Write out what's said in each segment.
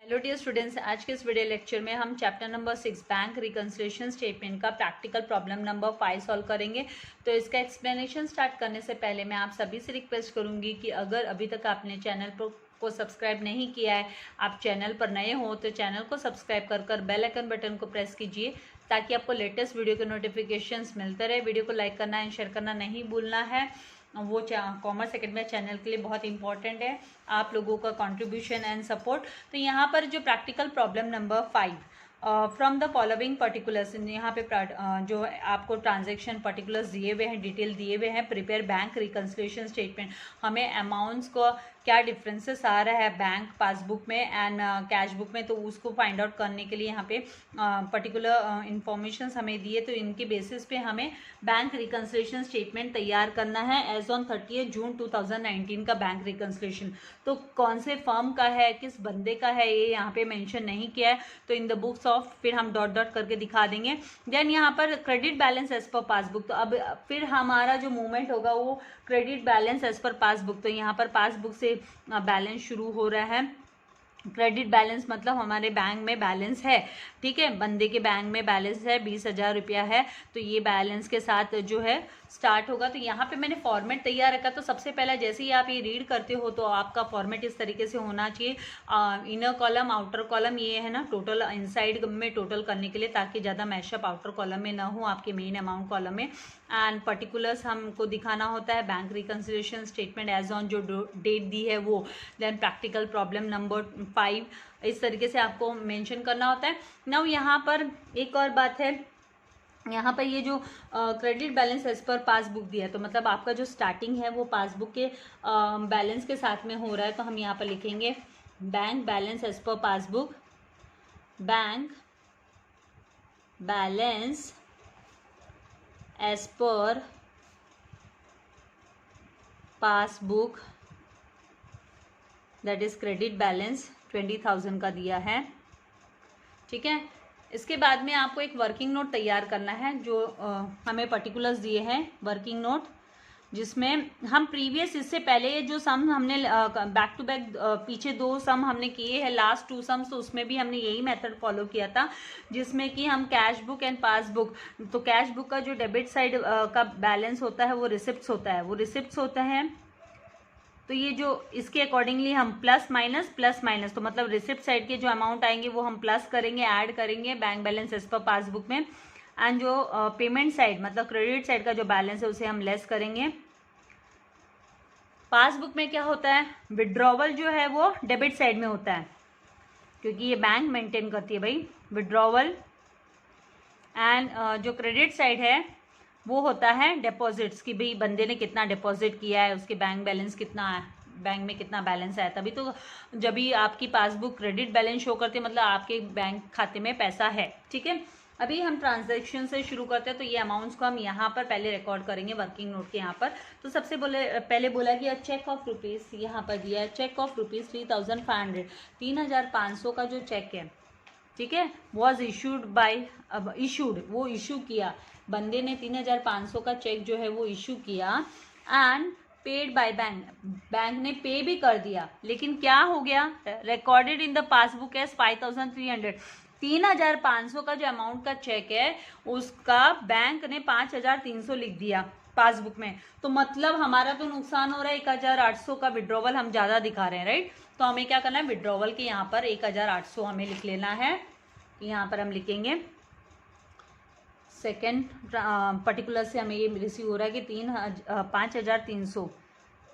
Hello dear students, आज के इस वीडियो लेक्चर में हम chapter number 6 bank reconciliation statement का प्रैक्टिकल प्रॉब्लम नंबर 5 सॉल्व करेंगे। तो इसका एक्सप्लेनेशन स्टार्ट करने से पहले मैं आप सभी से रिक्वेस्ट करूंगी कि अगर अभी तक आपने चैनल को सब्सक्राइब नहीं किया है, आप चैनल पर नए हो तो चैनल को सब्सक्राइब कर बेल आइकन बटन को प्रेस कीजिए ताकि आपको लेटेस्ट वीडियो के नोटिफिकेशंस मिलते रहे। वीडियो को लाइक करना एंड शेयर करना नहीं भूलना है, वो कॉमर्स एकेडमी चैनल के लिए बहुत इंपॉर्टेंट है, आप लोगों का कंट्रीब्यूशन एंड सपोर्ट। तो यहाँ पर जो practical problem number 5 from the following particulars, यहाँ पे जो आपको ट्रांजेक्शन पर्टिकुलर्स दिए हुए हैं, डिटेल दिए हुए हैं। प्रिपेयर बैंक रिकंसिलिएशन स्टेटमेंट, हमें अमाउंट्स को क्या डिफरेंसेस आ रहा है बैंक पासबुक में एंड कैश बुक में, तो उसको फाइंड आउट करने के लिए यहाँ पे पर्टिकुलर इंफॉर्मेशन हमें दिए। तो इनके बेसिस पे हमें बैंक रिकंसिलिएशन स्टेटमेंट तैयार करना है एज ऑन 30 जून 2019 का बैंक रिकंसिलिएशन। तो कौन से फर्म का है, किस बंदे का है, ये यहाँ पे मेंशन नहीं किया है, तो इन द बुक्स ऑफ फिर हम डॉट डॉट करके दिखा देंगे। देन यहाँ पर credit balance as per passbook, तो अब फिर हमारा जो मूवमेंट होगा वो credit balance as per passbook. तो यहाँ पर पासबुक से बैलेंस शुरू हो रहा है। क्रेडिट बैलेंस मतलब हमारे बैंक में बैलेंस है, ठीक है, बंदे के बैंक में बैलेंस है 20,000 रुपया है, तो ये बैलेंस के साथ जो है स्टार्ट होगा। तो यहाँ पे मैंने फॉर्मेट तैयार रखा। तो सबसे पहला जैसे ही आप ये रीड करते हो तो आपका फॉर्मेट इस तरीके से होना चाहिए, इनर कॉलम आउटर कॉलम, ये है ना टोटल इनसाइड में टोटल करने के लिए, ताकि ज़्यादा मैशअप आउटर कॉलम में ना हो आपके मेन अमाउंट कॉलम में। एंड पर्टिकुलर्स हमको दिखाना होता है, bank reconciliation statement as on जो डेट दी है वो। देन प्रैक्टिकल प्रॉब्लम नंबर 5 इस तरीके से आपको मेंशन करना होता है। नाउ यहाँ पर एक और बात है, यहाँ पर ये जो credit balance as per passbook दिया है, तो मतलब आपका जो स्टार्टिंग है वो पासबुक के बैलेंस के साथ में हो रहा है। तो हम यहाँ पर लिखेंगे bank balance as per passbook, bank balance as per passbook, that is credit balance 20,000 का दिया है, ठीक है। इसके बाद में आपको एक वर्किंग नोट तैयार करना है, जो हमें पर्टिकुलर्स दिए हैं वर्किंग नोट, जिसमें हम प्रीवियस इससे पहले जो सम हमने बैक टू बैक पीछे 2 सम हमने किए हैं, लास्ट 2 सम्स, तो उसमें भी हमने यही मेथड फॉलो किया था, जिसमें कि हम कैश बुक एंड पासबुक, तो कैश बुक का जो डेबिट साइड का बैलेंस होता है वो रिसिप्ट्स होता है, तो ये जो इसके अकॉर्डिंगली हम प्लस माइनस, तो मतलब रिसिप्ट साइड के जो अमाउंट आएंगे वो हम प्लस करेंगे, ऐड करेंगे bank balance as per passbook में। एंड जो पेमेंट साइड मतलब क्रेडिट साइड का जो बैलेंस है उसे हम लेस करेंगे। पासबुक में क्या होता है, विड्रॉवल जो है वो डेबिट साइड में होता है, क्योंकि ये बैंक मेंटेन करती है भाई विड्रॉवल। एंड जो क्रेडिट साइड है वो होता है डिपॉजिट्स, कि भाई बंदे ने कितना डिपॉजिट किया है, उसके बैंक बैलेंस कितना है, बैंक में कितना बैलेंस आया। तभी तो जब भी आपकी पासबुक क्रेडिट बैलेंस शो करती है मतलब आपके बैंक खाते में पैसा है, ठीक है। अभी हम ट्रांजैक्शन से शुरू करते हैं, तो ये अमाउंट्स को हम यहाँ पर पहले रिकॉर्ड करेंगे वर्किंग नोट के यहाँ पर। तो सबसे पहले बोला गया चेक ऑफ रुपीज़, यहाँ पर दिया है चेक ऑफ रुपीज़ 3,500, 3,500 का जो चेक है, ठीक है, वॉज इशूड बाय, अब इशूड वो इशू किया, बंदे ने 3,500 का चेक जो है वो इशू किया। And paid by bank, bank ने पे भी कर दिया, लेकिन क्या हो गया, recorded in the passbook as 5,300, 3,500 का जो अमाउंट का चेक है उसका बैंक ने 5,300 लिख दिया पासबुक में। तो मतलब हमारा तो नुकसान हो रहा है, 1,800 का विड्रॉवल हम ज़्यादा दिखा रहे हैं, राइट। तो हमें क्या करना है, विड्रॉवल के यहाँ पर 1,800 हमें लिख लेना है। यहाँ पर हम लिखेंगे सेकेंड पर्टिकुलर से हमें ये रिसीव हो रहा है कि 5,300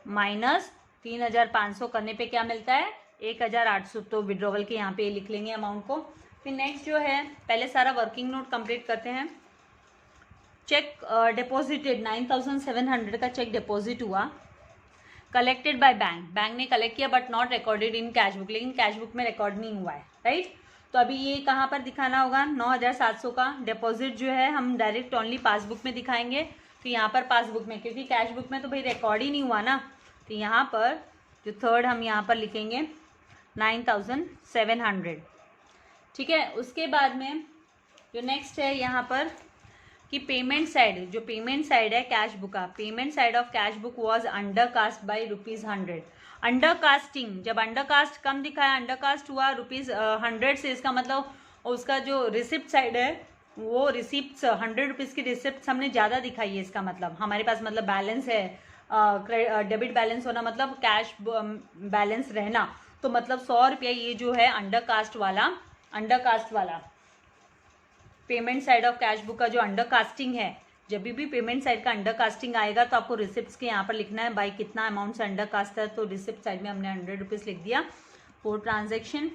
माइनस 3,500 करने पे क्या मिलता है, 1,800। तो विड्रॉवल के यहाँ पे लिख लेंगे अमाउंट को। फिर नेक्स्ट जो है, पहले सारा वर्किंग नोट कंप्लीट करते हैं। चेक डिपॉजिटेड 9,700 का चेक डिपॉजिट हुआ, कलेक्टेड बाय बैंक, बैंक ने कलेक्ट किया but not recorded in cash book, लेकिन कैश बुक में रिकॉर्ड नहीं हुआ है, राइट। तो अभी ये कहाँ पर दिखाना होगा, 9,700 का डिपॉजिट जो है हम डायरेक्ट ओनली पासबुक में दिखाएंगे। तो यहाँ पर पासबुक में, क्योंकि कैश बुक में तो भाई रिकॉर्ड ही नहीं हुआ ना, तो यहाँ पर जो थर्ड हम यहाँ पर लिखेंगे 9,700, ठीक है। उसके बाद में जो नेक्स्ट है यहाँ पर कि पेमेंट साइड, जो पेमेंट साइड है कैश बुक का, payment side of cash book was undercast by ₹100। Undercasting, जब अंडरकास्ट कम दिखाया, अंडरकास्ट हुआ ₹100 से, इसका मतलब उसका जो रिसिप्ट साइड है वो रिसिप्ट ₹100 की रिसिप्ट हमने ज़्यादा दिखाई है। इसका मतलब हमारे पास मतलब बैलेंस है, डेबिट बैलेंस होना मतलब कैश बैलेंस रहना, तो मतलब ₹100 ये जो है अंडरकास्ट वाला payment side of cash book का जो अंडरकास्टिंग है, जब भी पेमेंट साइड का अंडरकास्टिंग आएगा तो आपको रिसिप्ट्स के यहाँ पर लिखना है भाई कितना अमाउंट से अंडरकास्ट है, तो रिसिप्ट साइड में हमने ₹100 लिख दिया फॉर ट्रांजेक्शन।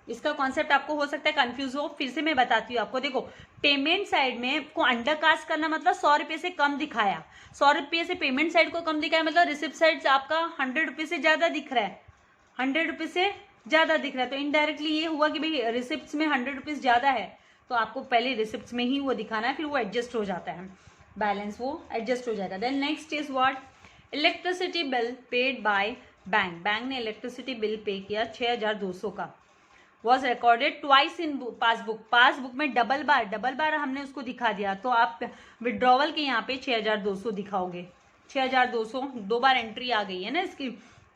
इसका कॉन्सेप्ट आपको हो सकता है कंफ्यूज हो, फिर से मैं बताती हूँ आपको। देखो, पेमेंट साइड में को अंडरकास्ट करना मतलब ₹100 से कम दिखाया, ₹100 से पेमेंट साइड को कम दिखाया, मतलब रिसिप्ट साइड आपका ₹100 से ज़्यादा दिख रहा है, ₹100 से ज़्यादा दिख रहा है, तो इनडायरेक्टली ये हुआ कि भाई रिसिप्ट्स में ₹100 ज़्यादा है, तो आपको पहले रिसिप्ट्स में ही वो दिखाना है, फिर वो एडजस्ट हो जाता है, बैलेंस वो एडजस्ट हो जाएगा। Then next is what, electricity bill paid by bank. Bank ने इलेक्ट्रिसिटी बिल पे किया 6200 का, was recorded twice in passbook. Passbook में डबल बार हमने उसको दिखा दिया, तो आप विड्रॉवल के यहाँ पे 6200 दिखाओगे, 6200 दो बार एंट्री आ गई है ना इसकी,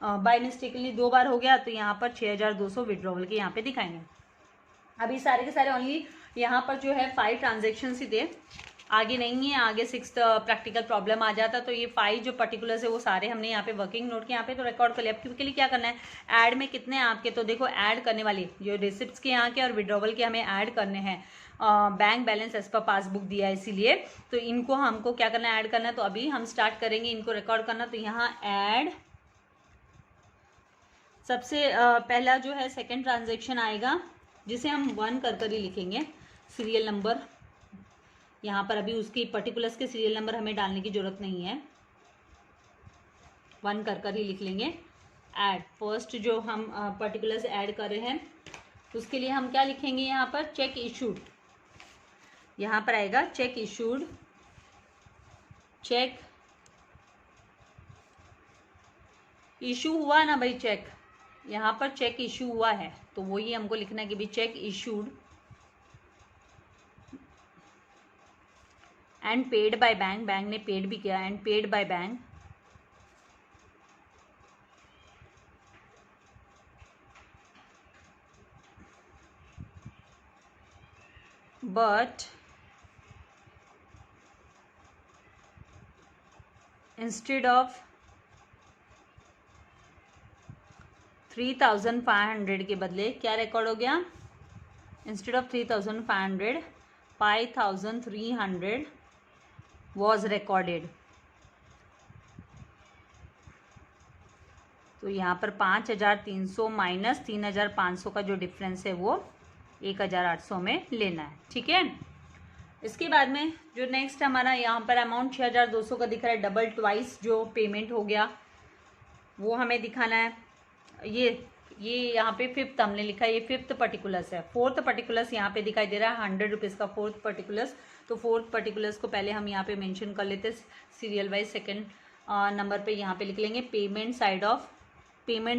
बाय मिस्टेकली 2 बार हो गया, तो यहाँ पर 6200 विड्रॉवल के यहाँ पे दिखाएंगे। अभी सारे के सारे ओनली यहाँ पर जो है 5 ट्रांजेक्शन ही थे, आगे नहीं है, आगे 6th प्रैक्टिकल प्रॉब्लम आ जाता, तो ये 5 जो पर्टिकुलर्स है वो सारे हमने यहाँ पे वर्किंग नोट के यहाँ पे तो रिकॉर्ड कर लिया। अब के लिए क्या करना है, ऐड में कितने आपके, तो देखो ऐड करने वाली जो रिसिप्ट्स के यहाँ के और विड्रॉवल के हमें ऐड करने हैं, bank balance as per passbook दिया है इसीलिए, तो इनको हमको क्या करना है, ऐड करना है। तो अभी हम स्टार्ट करेंगे इनको रिकॉर्ड करना, तो यहाँ ऐड सबसे पहला जो है सेकेंड ट्रांजेक्शन आएगा, जिसे हम 1 कर ही लिखेंगे, सीरियल नंबर यहाँ पर अभी उसकी पर्टिकुलर्स के सीरियल नंबर हमें डालने की जरूरत नहीं है, 1 कर ही लिख लेंगे। ऐड फर्स्ट जो हम पर्टिकुलर्स ऐड कर रहे हैं, उसके लिए हम क्या लिखेंगे, यहाँ पर चेक इशूड, यहाँ पर आएगा चेक इशूड, चेक इशू हुआ ना भाई, चेक यहाँ पर चेक इशू हुआ है, तो वो ही हमको लिखना है कि भाई check issued and paid by bank, bank ने पेड भी किया, and paid by bank but instead of 3500 के बदले क्या रिकॉर्ड हो गया, इंस्टेड ऑफ 3500 5300 वॉज रिकॉर्डेड। तो यहाँ पर 5300 माइनस 3500 का जो डिफरेंस है वो 1800 में लेना है, ठीक है। इसके बाद में जो नेक्स्ट हमारा यहाँ पर अमाउंट 6200 का दिख रहा है, डबल ट्वाइस जो पेमेंट हो गया वो हमें दिखाना है। ये यहाँ पे 5th हमने लिखा है, ये 5th पर्टिकुलर्स है। 4th पर्टिकुलर्स यहाँ पे दिखाई दे रहा है ₹100 का 4th पर्टिकुलर्स, तो 4th पर्टिकुलर्स को पहले हम यहाँ पे मेंशन कर लेते, सीरियल वाइज सेकंड नंबर पे यहाँ पे लिख लेंगे पेमेंट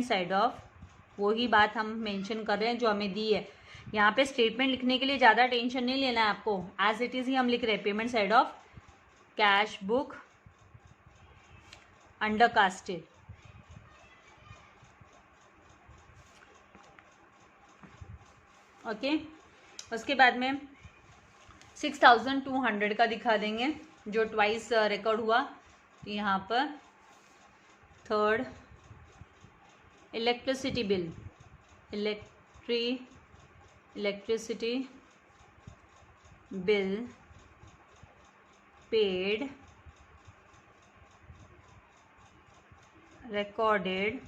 साइड ऑफ वही बात हम मेंशन कर रहे हैं जो हमें दी है। यहाँ पे स्टेटमेंट लिखने के लिए ज़्यादा टेंशन नहीं लेना है आपको, एज इट इज़ ही हम लिख रहे हैं, payment side of cash book undercasted. Okay, उसके बाद में 6200 का दिखा देंगे जो ट्वाइस रिकॉर्ड हुआ। यहाँ पर third electricity bill, electricity bill paid recorded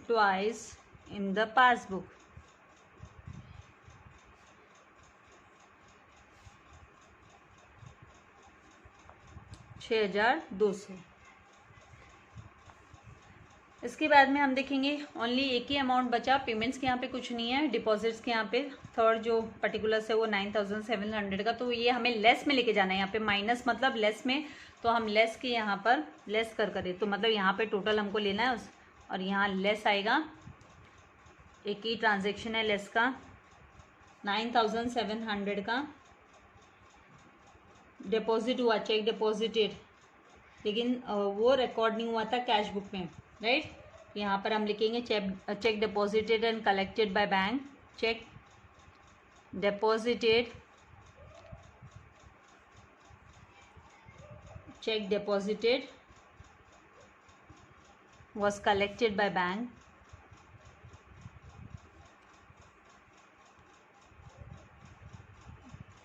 twice in the passbook. $6,200। इसके बाद में हम देखेंगे ओनली एक ही अमाउंट बचा, पेमेंट्स के यहाँ पे कुछ नहीं है, डिपॉजिट्स के यहाँ पे थर्ड जो पर्टिकुलर्स है वो 9700 का, तो ये हमें लेस में लेके जाना है। यहाँ पे माइनस मतलब लेस में, तो हम लेस के यहाँ पर लेस करें, तो मतलब यहाँ पे टोटल हमको लेना है और यहाँ लेस आएगा, एक ही ट्रांजेक्शन है लेस का, 9,700 का डिपॉजिट हुआ, चेक डिपॉजिटेड, लेकिन वो रिकॉर्ड नहीं हुआ था कैश बुक में, राइट। यहाँ पर हम लिखेंगे check deposited and collected by bank, check deposited, check deposited was collected by bank,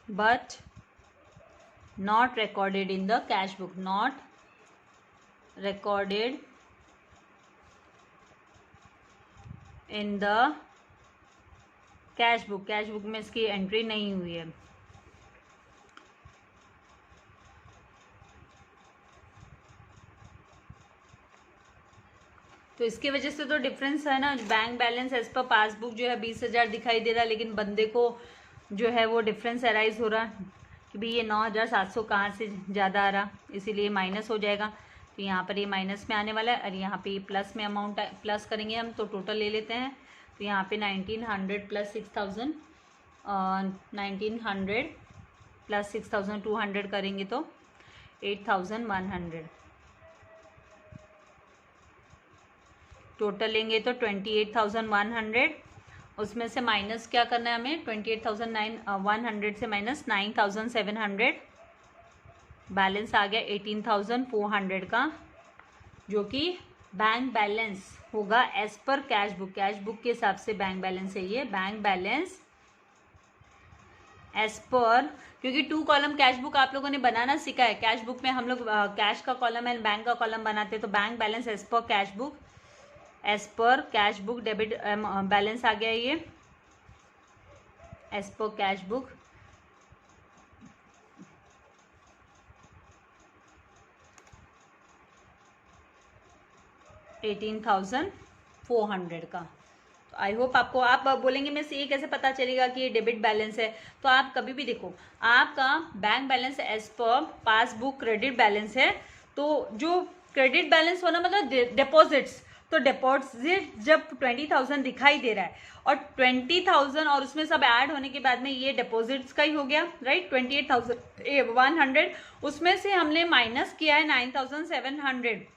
but not recorded in the cash book, not recorded in the cash book में इसकी एंट्री नहीं हुई है। तो इसकी वजह से तो डिफरेंस है ना, bank balance as per passbook जो है 20,000 दिखाई दे रहा है, लेकिन बंदे को जो है वो डिफरेंस अराइज हो रहा कि भाई ये 9,700 कहाँ से ज़्यादा आ रहा, इसीलिए माइनस हो जाएगा। तो यहाँ पर ये माइनस में आने वाला है और यहाँ पे ये प्लस में अमाउंट प्लस करेंगे हम, तो टोटल ले लेते हैं। तो यहाँ पे 1900 प्लस 6,000, 1900 प्लस 6,200 करेंगे तो 8,100, टोटल लेंगे तो 28,100। उसमें से माइनस क्या करना है हमें, 28,100 से माइनस 9,700, बैलेंस आ गया 18,400 का, जो कि बैंक बैलेंस होगा एज पर कैश बुक के हिसाब से बैंक बैलेंस है ये, बैंक बैलेंस एज पर, क्योंकि 2 कॉलम कैश बुक आप लोगों ने बनाना सीखा है। कैश बुक में हम लोग कैश का कॉलम एंड बैंक का कॉलम बनाते हैं, तो bank balance as per cash book, as per cash book debit balance आ गया ये एज पर कैश बुक, $18,400 का। तो आई होप आपको, आप बोलेंगे मैं से ये कैसे पता चलेगा कि ये डेबिट बैलेंस है, तो आप कभी भी देखो, आपका bank balance as per passbook credit balance है, तो जो क्रेडिट बैलेंस होना मतलब डिपॉजिट्स, तो डिपॉजिट जब 20,000 दिखाई दे रहा है और 20,000 और उसमें सब ऐड होने के बाद में ये डिपॉजिट्स का ही हो गया, राइट। 28,100 उसमें से हमने माइनस किया है 9,700,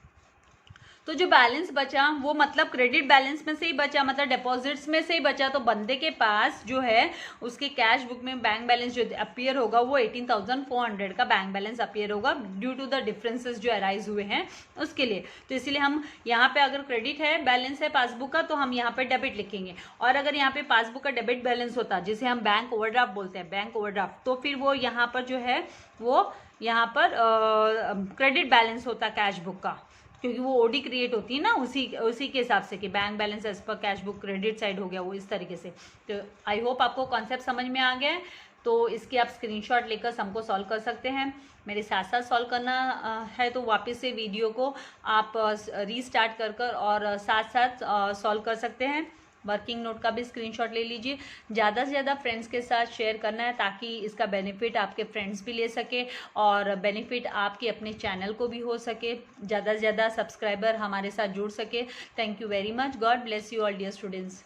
तो जो बैलेंस बचा वो मतलब क्रेडिट बैलेंस में से ही बचा, मतलब डिपॉजिट्स में से ही बचा। तो बंदे के पास जो है उसके कैश बुक में बैंक बैलेंस जो अपीयर होगा वो 18,400 का बैंक बैलेंस अपीयर होगा, ड्यू टू द डिफरेंसेस जो अराइज हुए हैं उसके लिए। तो इसीलिए हम यहाँ पे अगर क्रेडिट है बैलेंस है पासबुक का, तो हम यहाँ पे डेबिट लिखेंगे, और अगर यहाँ पे पासबुक का डेबिट बैलेंस होता जिसे हम बैंक ओवरड्राफ्ट बोलते हैं, बैंक ओवरड्राफ्ट, तो फिर वो यहाँ पर जो है वो यहाँ पर क्रेडिट बैलेंस होता कैश बुक का, क्योंकि वो ओडी क्रिएट होती है ना उसी के हिसाब से कि bank balance as per cash book credit side हो गया वो इस तरीके से। तो आई होप आपको कॉन्सेप्ट समझ में आ गया है। तो इसकी आप स्क्रीनशॉट लेकर हमको सॉल्व कर सकते हैं, मेरे साथ साथ सॉल्व करना है तो वापस से वीडियो को आप रीस्टार्ट कर और साथ साथ सॉल्व कर सकते हैं। वर्किंग नोट का भी स्क्रीनशॉट ले लीजिए, ज़्यादा से ज़्यादा फ्रेंड्स के साथ शेयर करना है ताकि इसका बेनिफिट आपके फ्रेंड्स भी ले सके और बेनिफिट आपके अपने चैनल को भी हो सके, ज़्यादा से ज़्यादा सब्सक्राइबर हमारे साथ जुड़ सके। Thank you very much, God bless you all dear students.